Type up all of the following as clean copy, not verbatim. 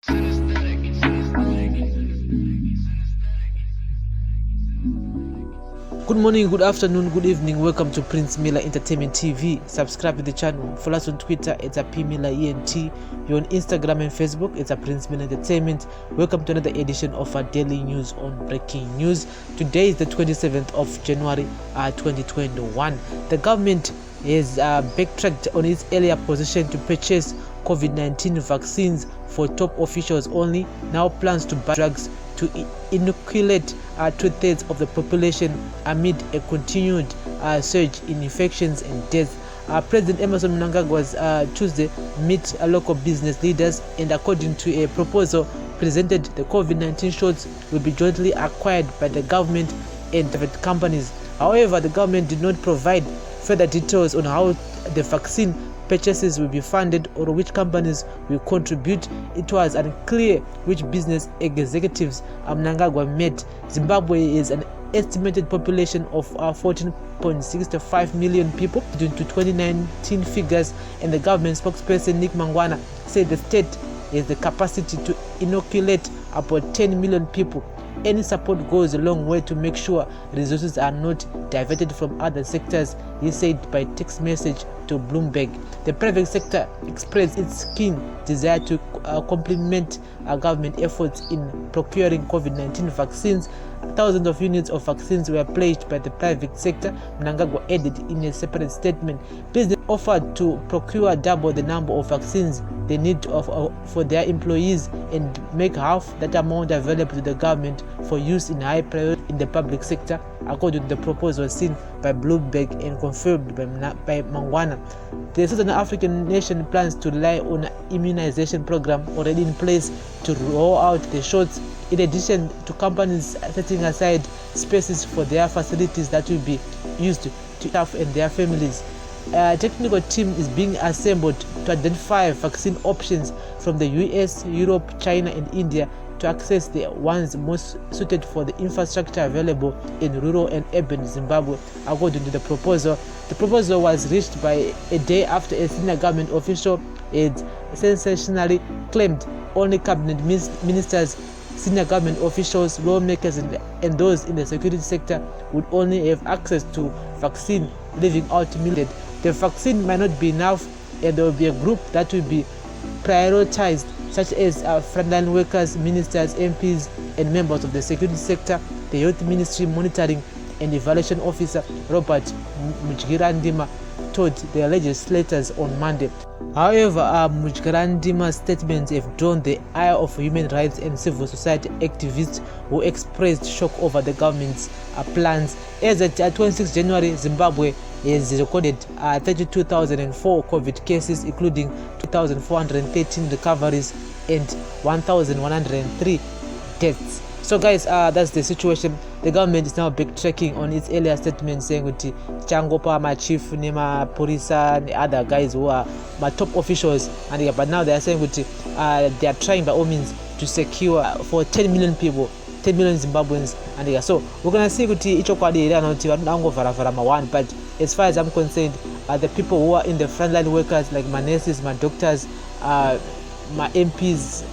Good morning, good afternoon, good evening. Welcome to Prince Miller Entertainment TV. Subscribe to the channel. Follow us on Twitter. It's a P Miller ENT. You're on Instagram and Facebook. It's a Prince Miller Entertainment. Welcome to another edition of our daily news on breaking news. Today is the 27th of January 2021. The government has backtracked on its earlier position to purchase COVID-19 vaccines for top officials only. Now plans to buy drugs to inoculate 2/3 of the population amid a continued surge in infections and deaths. President Emerson Mnangagwa was Tuesday meet local business leaders, and according to a proposal presented, the COVID-19 shots will be jointly acquired by the government and private companies. However, the government did not provide further details on how the vaccine purchases will be funded or which companies will contribute. It was unclear which business executives Mnangagwa met. Zimbabwe is an estimated population of 14.65 million people due to 2019 figures, and the government spokesperson Nick Mangwana said the state has the capacity to inoculate about 10 million people. Any support goes a long way to make sure resources are not diverted from other sectors, he said by text message to Bloomberg. The private sector expressed its keen desire to complement government efforts in procuring COVID-19 vaccines. Thousands of units of vaccines were pledged by the private sector, Mnangagwa added in a separate statement. Business offered to procure double the number of vaccines they need for their employees and make half that amount available to the government for use in high priority in the public sector, according to the proposal seen by Bloomberg and confirmed by Mangwana. The Southern African nation plans to rely on an immunization program already in place to roll out the shots, in addition to companies setting aside spaces for their facilities that will be used to staff and their families. A technical team is being assembled to identify vaccine options from the US, Europe, China, and India to access the ones most suited for the infrastructure available in rural and urban Zimbabwe, according to the proposal. The proposal was reached by a day after a senior government official had sensationally claimed only cabinet ministers, senior government officials, lawmakers, and those in the security sector would only have access to vaccine, leaving out millions. The vaccine might not be enough, and there will be a group that will be prioritized, such as frontline workers, ministers, MPs, and members of the security sector. The Health Ministry Monitoring and Evaluation Officer Robert Mujgirandima told the legislators on Monday. However, Mujgirandima's statements have drawn the ire of human rights and civil society activists who expressed shock over the government's plans. As at 26 January, Zimbabwe has recorded 32,004 COVID cases, including 2,413 recoveries and 1,103 deaths. So guys, that's the situation. The government is now backtracking on its earlier statement, saying that Changopa, my chief, Nema, Purisa, and other guys who are my top officials, and but now they are saying that they are trying by all means to secure for 10 million people, 10 million Zimbabweans, and so we're gonna see that each of one. But as far as I'm concerned, the people who are in the frontline workers, like my nurses, my doctors, my MPs,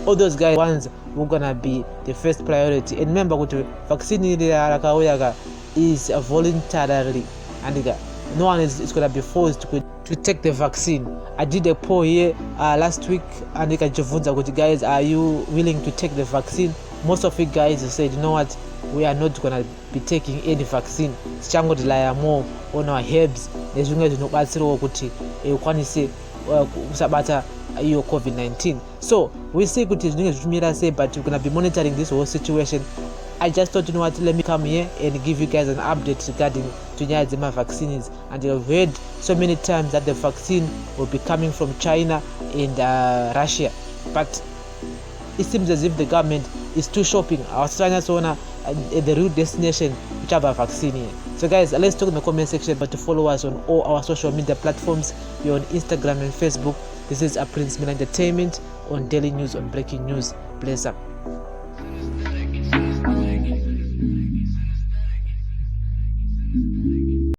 all those guys, ones who are gonna be the first priority. And remember, vaccine is voluntarily, and no one is gonna be forced to take the vaccine. I did a poll here last week, and guys, are you willing to take the vaccine? Most of you guys said, you know what, we are not gonna be taking any vaccine. Chango rely more on our herbs. There's no sabata your COVID-19. So we see good say, but we're gonna be monitoring this whole situation. I just thought, you know what, let me come here and give you guys an update regarding Tunyazima vaccines. And you've heard so many times that the vaccine will be coming from China and Russia, but it seems as if the government is too shopping. Our China zona the real destination which have a vaccine here. So guys, let's talk in the comment section, but to follow us on all our social media platforms. We're on Instagram and Facebook. This is a Prince Miller Entertainment on daily news on breaking news. Bless up.